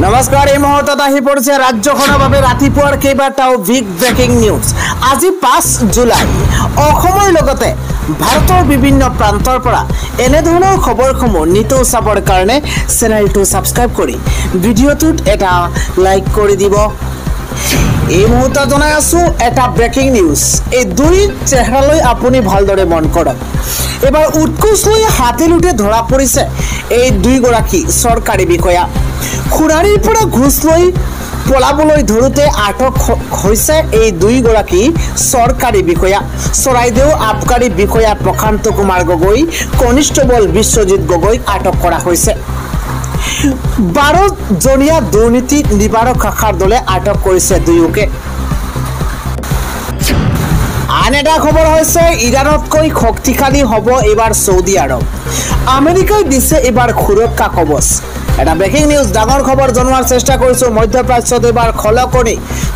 নমস্কাৰ এই মুহূৰ্তত আহি পৰিছে ৰাজ্যখনৰ বাবে ৰাতিপুৱাৰ কেইবাটাও বিগ ব্ৰেকিং নিউজ। আজি 5 জুলাই অসমৰ লগতে ভাৰতৰ বিভিন্ন প্ৰান্তৰ পৰা এনে ধৰণৰ খবৰসমূহ নিতৌ চাবৰ কাৰণে চেনেলটো সাবস্ক্ৰাইব কৰি ভিডিঅ'টোত এটা লাইক কৰি দিব। এই মুহূৰ্তত জনাই আছো এটা ব্ৰেকিং নিউজ। এই দুই চেহেৰালৈ আপুনি ভালদৰে মন কৰক। এবাৰ উৎকোচ লৈ হাতে লুটে ধৰা পৰিছে এই দুইগৰাকী চৰকাৰী বিষয়া। খুৰাৰীৰ পৰা ঘুষ লৈ পলাবলৈ ধৰোতে আটক হৈছে এই দুইগৰাকী চৰকাৰী বিষয়া। চৰাইদেউ আবকাৰী বিষয়া প্ৰশান্ত কুমাৰ গগৈ, কনিষ্টেবল বিশ্বজিৎ গগৈক আটক কৰা হৈছে। 12জনীয়া দুৰ্নীতি নিবাৰক শাখাৰ দলে আটক কৰিছে দুয়োকে। আন এটা খবৰ হৈছে ইৰাণতকৈ শক্তিশালী হ'ব এবাৰ সৌদি আৰব। আমেৰিকাই দিছে এবাৰ সুৰক্ষা কবচ। এটা ব্ৰেকিং নিউজ ডাঙৰ খবৰ জনোৱাৰ চেষ্টা কৰিছো। মধ্যপ্ৰাচ্যত এবাৰ খলকনি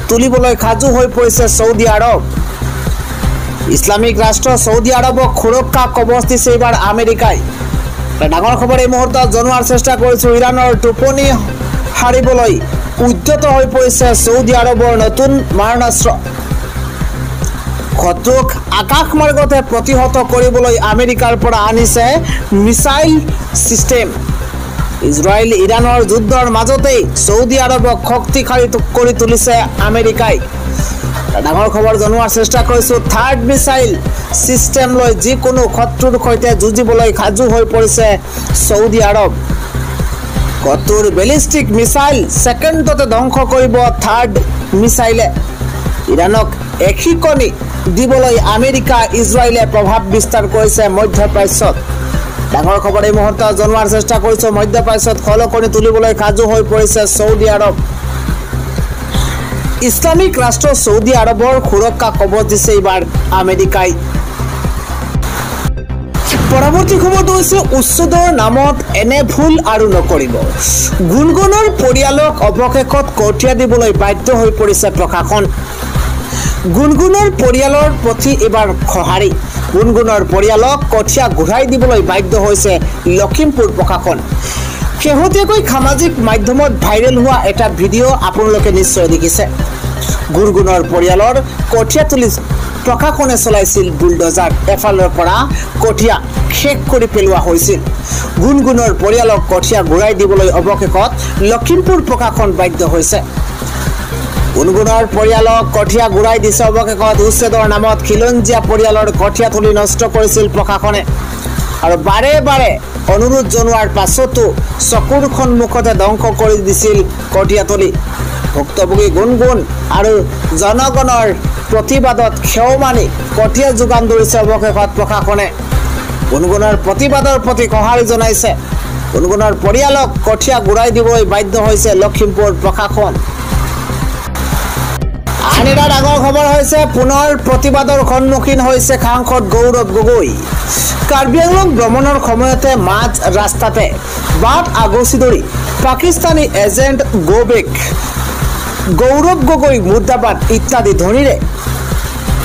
তুলিবলৈ সাজু হৈ পৰিছে সৌদি আৰব। ইছলামিক ৰাষ্ট্ৰ সৌদি আৰবক সুৰক্ষা কবচ দিছে এবাৰ আমেৰিকাই। ডাঙৰ খবৰ এই মুহূৰ্তত জনোৱাৰ চেষ্টা কৰিছো। ইৰাণৰ টোপনি হাৰিবলৈ উদ্যত হৈ পৰিছে সৌদি আৰবৰ নতুন মাৰণাস্ত্ৰ। শত্ৰুক আকাশ মাৰ্গতে প্ৰতিহত কৰিবলৈ আমেৰিকাৰ পৰা আনিছে মিছাইল সিস্টেম। ইজৰাইল ইৰাণৰ যুদ্ধৰ মাজতেই সৌদি আৰবক শক্তিশালী কৰি তুলিছে আমেৰিকাই। ডাঙৰ খবৰ জনোৱাৰ চেষ্টা কৰিছো। থাৰ্ড মিছাইল সিস্টেম লৈ যিকোনো শত্ৰুৰ সৈতে যুঁজিবলৈ সাজু হৈ পৰিছে সৌদি আৰব। কটুৰ বেলিষ্টিক মিছাইল ছেকেণ্ডতে ধ্বংস কৰিব থাৰ্ড মিছাইলে। ইৰাণক এশিকনি দিবলৈ আমেৰিকা ইজৰাইলে প্ৰভাৱ বিস্তাৰ কৰিছে মধ্যপ্ৰাচ্যত। ডাঙৰ খবৰ এই মুহূৰ্তত জনোৱাৰ চেষ্টা কৰিছো। মধ্যপ্ৰাচ্যত খলকনি তুলিবলৈ সাজু হৈ পৰিছে সৌদি আৰব। ইছলামিক ৰাষ্ট্ৰ সৌদি আৰবৰ সুৰক্ষা কবচ দিছে এইবাৰ আমেৰিকাই। পৰৱৰ্তী খবৰটো হৈছে উচ্ছেদৰ নামত এনে ভুল আৰু নকৰিব। গুণগুণৰ পৰিয়ালক অৱশেষত কঠীয়া দিবলৈ বাধ্য হৈ পৰিছে প্ৰশাসন। গুণগুণৰ পৰিয়ালৰ প্ৰতি এবাৰ সঁহাৰি। গুণগুণৰ পৰিয়ালক কঠীয়া ঘূৰাই দিবলৈ বাধ্য হৈছে লখিমপুৰ প্ৰশাসন। শেহতীয়াকৈ সামাজিক মাধ্যমত ভাইৰেল হোৱা এটা ভিডিঅ' আপোনালোকে নিশ্চয় দেখিছে। গুণগুণৰ পৰিয়ালৰ কঠীয়া তুলি প্ৰশাসনে চলাইছিল বুলডজাৰ। এফালৰ পৰা কঠীয়া শেষ কৰি পেলোৱা হৈছিল। গুণগুণৰ পৰিয়ালক কঠীয়া ঘূৰাই দিবলৈ অৱশেষত লখিমপুৰ প্ৰশাসন বাধ্য হৈছে। গুণগুণৰ পৰিয়ালক কঠীয়া ঘূৰাই দিছে অৱশেষত। উচ্ছেদৰ নামত খিলঞ্জীয়া পৰিয়ালৰ কঠীয়া তুলি নষ্ট কৰিছিল প্ৰশাসনে আৰু বাৰে বাৰে অনুৰোধ জনোৱাৰ পাছতো চকুৰ সন্মুখতে ধ্বংস কৰি দিছিল কঠীয়া তুলি। ভুক্তভোগী গুণগুণ আৰু জনগণৰ প্ৰতিবাদত সেও মানি কঠীয়া যোগান ধৰিছে অৱশেষত প্ৰশাসনে। গুণগুণৰ প্ৰতিবাদৰ প্ৰতি সঁহাৰি জনাইছে। গুণগুণৰ পৰিয়ালক কঠীয়া ঘূৰাই দিবলৈ বাধ্য হৈছে লখিমপুৰ প্ৰশাসন। আন এটা ডাঙৰ খবৰ হৈছে পুনৰ প্ৰতিবাদৰ সন্মুখীন হৈছে সাংসদ গৌৰৱ গগৈ। কাৰ্বি আংলং ভ্ৰমণৰ সময়তে মাজ ৰাস্তাতে বাট আগচি ধৰি পাকিস্তানী এজেণ্ট গোবেক, গৌৰৱ গগৈ মুৰ্দাবাদ ইত্যাদি ধ্বনিৰে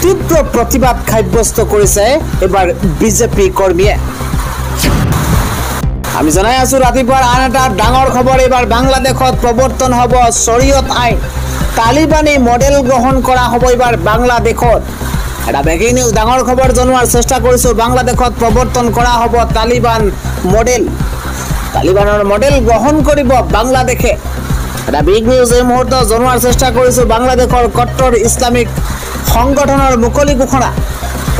তীব্ৰ প্ৰতিবাদ সাব্যস্ত কৰিছে এবাৰ বিজেপি কৰ্মীয়ে। আমি জনাই আছো ৰাতিপুৱাৰ আন এটা ডাঙৰ খবৰ। এইবাৰ বাংলাদেশত প্ৰৱৰ্তন হ'ব শৰীয়ত আইন। তালিবানী মডেল গ্ৰহণ কৰা হ'ব এইবাৰ বাংলাদেশত। এটা ব্ৰেকিং নিউজ ডাঙৰ খবৰ জনোৱাৰ চেষ্টা কৰিছো। বাংলাদেশত প্ৰৱৰ্তন কৰা হ'ব তালিবান মডেল। তালিবানৰ মডেল গ্ৰহণ কৰিব বাংলাদেশে। এটা বিগ নিউজ এই মুহূৰ্তত জনোৱাৰ চেষ্টা কৰিছো। বাংলাদেশৰ কট্টৰ ইছলামিক সংগঠনৰ মুকলি ঘোষণা।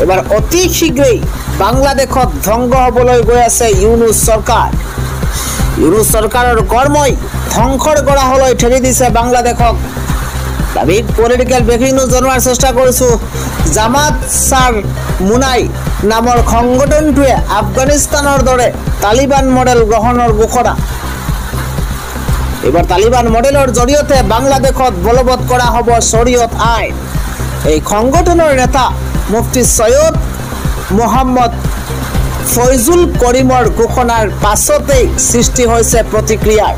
এবাৰ অতি শীঘ্ৰেই বাংলাদেশত ধ্বংস হ'বলৈ গৈ আছে ইউনুছ চৰকাৰ। ইউনুছ চৰকাৰৰ কৰ্মই ধ্বংসৰ গৰাহলৈ ঠেলি দিছে বাংলাদেশক। বিগ পলিটিকেল ব্ৰেকিং নিউজ জনোৱাৰ চেষ্টা কৰিছো। জামাত ছাৰ মুনাই নামৰ সংগঠনটোৱে আফগানিস্তানৰ দৰে তালিবান মডেল গ্ৰহণৰ ঘোষণা। এইবাৰ তালিবান মডেলৰ জৰিয়তে বাংলাদেশত বলবৎ কৰা হ'ব শৰীয়ত আইন। এই সংগঠনৰ নেতা মুফতি সৈয়দ মোহাম্মদ ফৈজুল কৰিমৰ ঘোষণাৰ পাছতেই সৃষ্টি হৈছে প্ৰতিক্ৰিয়াৰ।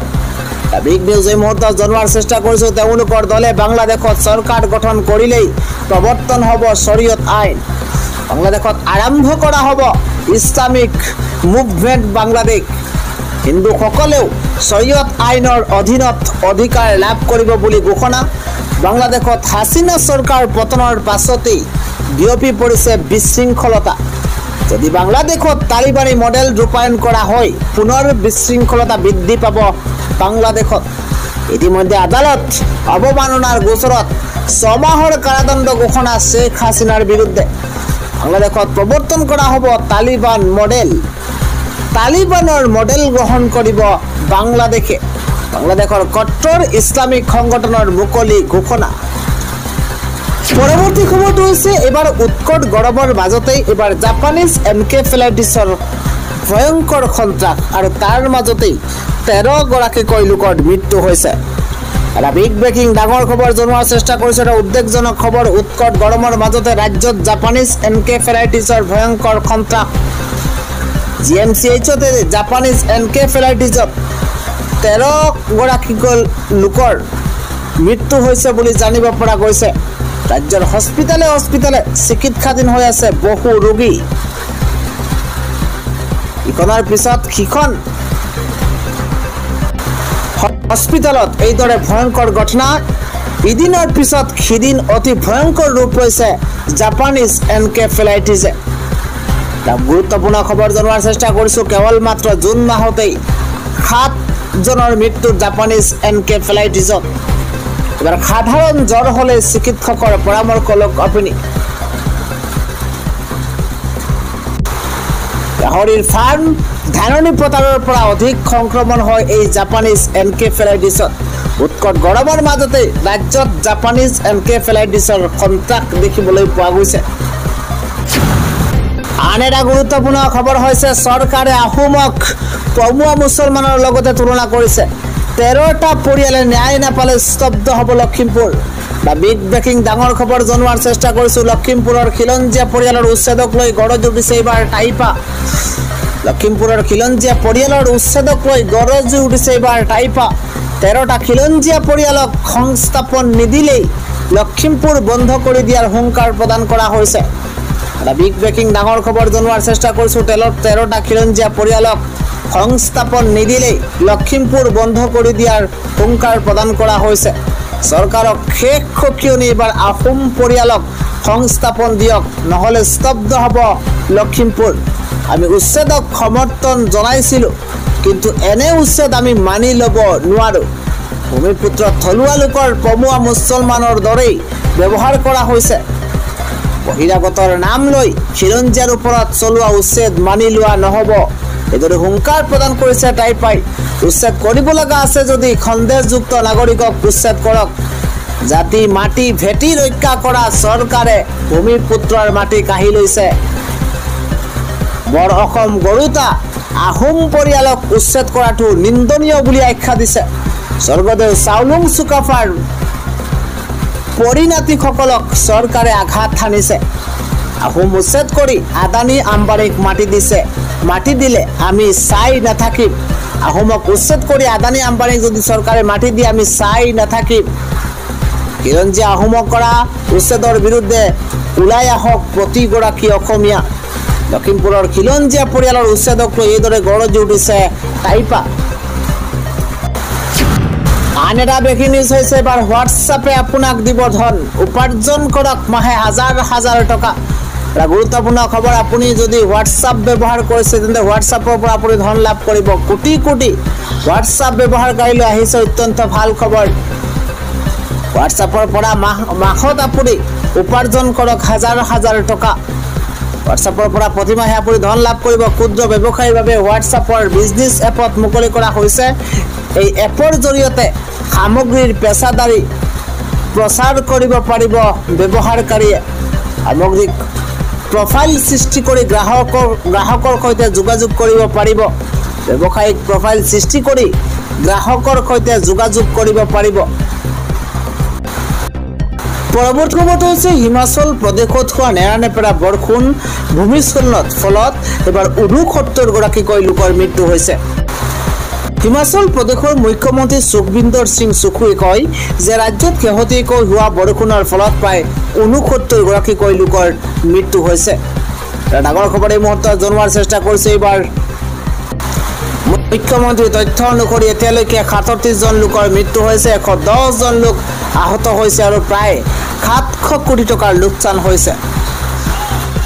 বিগ নিউজ এই মুহূৰ্তত জনোৱাৰ চেষ্টা কৰিছো। তেওঁলোকৰ দলে বাংলাদেশত চৰকাৰ গঠন কৰিলেই প্ৰৱৰ্তন হ'ব শৰীয়ত আইন। বাংলাদেশত আৰম্ভ কৰা হ'ব ইছলামিক মুভমেণ্ট বাংলাদেশ। হিন্দুসকলেও শৰীয়ত আইনৰ অধীনত অধিকাৰ লাভ কৰিব বুলি ঘোষণা বাংলাদেশত হাসিনা চৰকাৰ পতনৰ পাছতেই বিয়পি পৰিছে বিশৃংখলতা যদি বাংলাদেশত তালিবানী মডেল ৰূপায়ণ কৰা হয় পুনৰ বিশৃংখলতা বৃদ্ধি পাব বাংলাদেশত ইতিমধ্যে আদালত অবমাননাৰ গোচৰত 6 মাহৰ কাৰাদণ্ড ঘোষণা শেখ হাসিনাৰ বিৰুদ্ধে বাংলাদেশত প্ৰৱৰ্তন কৰা হ'ব তালিবান মডেল তালিবানৰ মডেল গ্ৰহণ কৰিব বাংলাদেশে বাংলাদেশৰ কট্টৰ ইছলামিক সংগঠনৰ মুকলি ঘোষণা পৰৱৰ্তী খবৰটো হৈছে এবাৰ উৎকট গৰমৰ মাজতেই এবাৰ জাপানীজ এনকেফেলাইটিছৰ ভয়ংকৰ সন্ত্ৰাস আৰু তাৰ মাজতেই 13 গৰাকীকৈ লোকৰ মৃত্যু হৈছে এটা বিগ ব্ৰেকিং ডাঙৰ খবৰ জনোৱাৰ চেষ্টা কৰিছে এটা উদ্বেগজনক খবৰ উৎকট গৰমৰ মাজতে ৰাজ্যত জাপানীজ এনকেফেলাইটিছৰ ভয়ংকৰ সন্ত্ৰাস জিএমচিএইচতে জাপানীজ এনকেফেলাইটিছত 13 গৰাকীকৈ লোকৰ মৃত্যু হৈছে বুলি জানিব পৰা গৈছে ৰাজ্যৰ হস্পিটালে চিকিৎসাধীন হৈ আছে বহু ৰোগী ইখনৰ পিছত সিখন হস্পিটালত এইদৰে ভয়ংকৰ ঘটনা ইদিনৰ পিছত সিদিন অতি ভয়ংকৰ ৰূপ লৈছে জাপানীজ এনকেফেলাইটিছে গুৰুত্বপূৰ্ণ খবৰ জনোৱাৰ চেষ্টা কৰিছোঁ কেৱল মাত্ৰ জুন মাহতেই 7 জনৰ মৃত্যু জাপানীজ এনকেফেলাইটিছত এবাৰ সাধাৰণ জ্বৰ হলে চিকিৎসকৰ পৰামৰ্শ লওক আপুনি গাহৰিৰ ফাৰ্ম ধাননি পথাৰৰ পৰা অধিক সংক্ৰমণ হয় এই জাপানীজ এনকেফেলাইটিছত উৎকট গৰমৰ মাজতে ৰাজ্যত জাপানীজ এনকেফেলাইটিছৰ সন্ত্ৰাস দেখিবলৈ পোৱা গৈছে আন এটা গুৰুত্বপূৰ্ণ খবৰ হৈছে চৰকাৰে আহোমক পমুৱা মুছলমানৰ লগতে তুলনা কৰিছে 13টা পৰিয়ালে ন্যায় নাপালে স্তব্ধ হ'ব লখিমপুৰ বা বিগ ব্ৰেকিং ডাঙৰ খবৰ জনোৱাৰ চেষ্টা কৰিছোঁ লখিমপুৰৰ খিলঞ্জীয়া পৰিয়ালৰ উচ্ছেদক লৈ গৰজ উঠিছে এইবাৰ টাইপা লখিমপুৰৰ খিলঞ্জীয়া পৰিয়ালৰ উচ্ছেদক লৈ গৰজ উঠিছে এইবাৰ টাইপা 13টা খিলঞ্জীয়া পৰিয়ালক সংস্থাপন নিদিলেই লখিমপুৰ বন্ধ কৰি দিয়াৰ হুংকাৰ প্ৰদান কৰা হৈছে এটা বিগ ব্ৰেকিং ডাঙৰ খবৰ জনোৱাৰ চেষ্টা কৰিছোঁ 13টা খিলঞ্জীয়া পৰিয়ালক সংস্থাপন নিদিলেই লখিমপুৰ বন্ধ কৰি দিয়াৰ হুংকাৰ প্ৰদান কৰা হৈছে চৰকাৰক শেষ খকিয়নি এবাৰ আহোম পৰিয়ালক সংস্থাপন দিয়ক নহলে স্তব্ধ হ'ব লখিমপুৰ আমি উচ্ছেদক সমৰ্থন জনাইছিলোঁ কিন্তু এনে উচ্ছেদ আমি মানি ল'ব নোৱাৰো ভূমিপুত্ৰ থলুৱা লোকৰ পমুৱা মুছলমানৰ দৰেই ব্যৱহাৰ কৰা হৈছে বহিৰাগতৰ নাম লৈ খিলঞ্জীয়াৰ ওপৰত চলোৱা উচ্ছেদ মানি লোৱা নহ'ব এইদৰে হুংকাৰ প্ৰদান কৰিছে টাইপাই উচ্ছেদ কৰিব লগা আছে যদি সন্দেহযুক্ত নাগৰিকক উচ্ছেদ কৰক জাতি মাটি ভেটি ৰক্ষা কৰা চৰকাৰে ভূমিপুত্ৰৰ মাটি কাঢ়ি লৈছে বৰ অসম গৰুতা আহোম পৰিয়ালক উচ্ছেদ কৰাটো নিন্দনীয় বুলি আখ্যা দিছে স্বৰ্গদেউ চাউলুং চুকাফাৰ পৰিণাতিসকলক চৰকাৰে আঘাত হানিছে আহোম উচ্ছেদ কৰি আদানী আম্বানীক মাটি দিছে মাটি দিলে আমি চাই নাথাকিম আহোমক উচ্ছেদ কৰি আদানী আম্বানীক যদি চৰকাৰে মাটি দিয়ে আমি চাই নাথাকিম খিলঞ্জীয়া আহোমক কৰা উচ্ছেদৰ বিৰুদ্ধে ওলাই আহক প্ৰতিগৰাকী অসমীয়া লখিমপুৰৰ খিলঞ্জীয়া পৰিয়ালৰ উচ্ছেদক লৈ এইদৰে গৰজি উঠিছে টাইপা আন এটা ব্ৰেকিং নিউজ হৈছে এবাৰ হোৱাটছআপে আপোনাক দিব ধন উপাৰ্জন কৰক মাহে হাজাৰ টকা এটা গুৰুত্বপূৰ্ণ খবৰ আপুনি যদি হোৱাটছআপ ব্যৱহাৰ কৰিছে তেন্তে হোৱাটছআপৰ পৰা আপুনি ধন লাভ কৰিব কোটি হোৱাটছআপ ব্যৱহাৰকাৰীলৈ আহিছে অত্যন্ত ভাল খবৰ হোৱাটছআপৰ পৰা মাহত আপুনি উপাৰ্জন কৰক হাজাৰ টকা হোৱাটছআপৰ পৰা প্ৰতিমাহে আপুনি ধন লাভ কৰিব ক্ষুদ্ৰ ব্যৱসায়ীৰ বাবে হোৱাটছআপৰ বিজনেছ এপত মুকলি কৰা হৈছে এই এপৰ জৰিয়তে সামগ্ৰীৰ পেছাদাৰী প্ৰচাৰ কৰিব পাৰিব ব্যৱহাৰকাৰীয়ে সামগ্ৰিক প্ৰফাইল সৃষ্টি কৰি গ্ৰাহকৰ সৈতে যোগাযোগ কৰিব পাৰিব ব্যৱসায়িক প্ৰফাইল সৃষ্টি কৰি গ্ৰাহকৰ সৈতে যোগাযোগ কৰিব পাৰিব পৰৱৰ্তী খবৰটো হৈছে হিমাচল প্ৰদেশত হোৱা নেৰানেপেৰা বৰষুণ ভূমিস্খলনৰ ফলত এবাৰ 69 গৰাকীকৈ লোকৰ মৃত্যু হৈছে হিমাচল প্ৰদেশৰ মুখ্যমন্ত্ৰী সুখবিন্দৰ সিং সুখুৱে কয় যে ৰাজ্যত শেহতীয়াকৈ হোৱা বৰষুণৰ ফলত প্ৰায় 69 গৰাকীকৈ লোকৰ মৃত্যু হৈছে ডাঙৰ খবৰ এই মুহূৰ্তত জনোৱাৰ চেষ্টা কৰিছে এইবাৰ মুখ্যমন্ত্ৰীৰ তথ্য অনুসৰি এতিয়ালৈকে 37 জন লোকৰ মৃত্যু হৈছে, 110 জন লোক আহত হৈছে আৰু প্ৰায় 700 কোটি টকাৰ লোকচান হৈছে।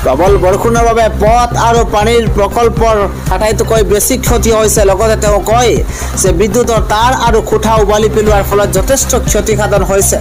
প্ৰবল বৰষুণৰ বাবে পথ আৰু পানীৰ প্ৰকল্পৰ আটাইতকৈ বেছি ক্ষতি হৈছে। লগতে তেওঁ কয় যে বিদ্যুতৰ তাঁৰ আৰু খুঁটা উভালি পেলোৱাৰ ফলত যথেষ্ট ক্ষতিসাধন হৈছে।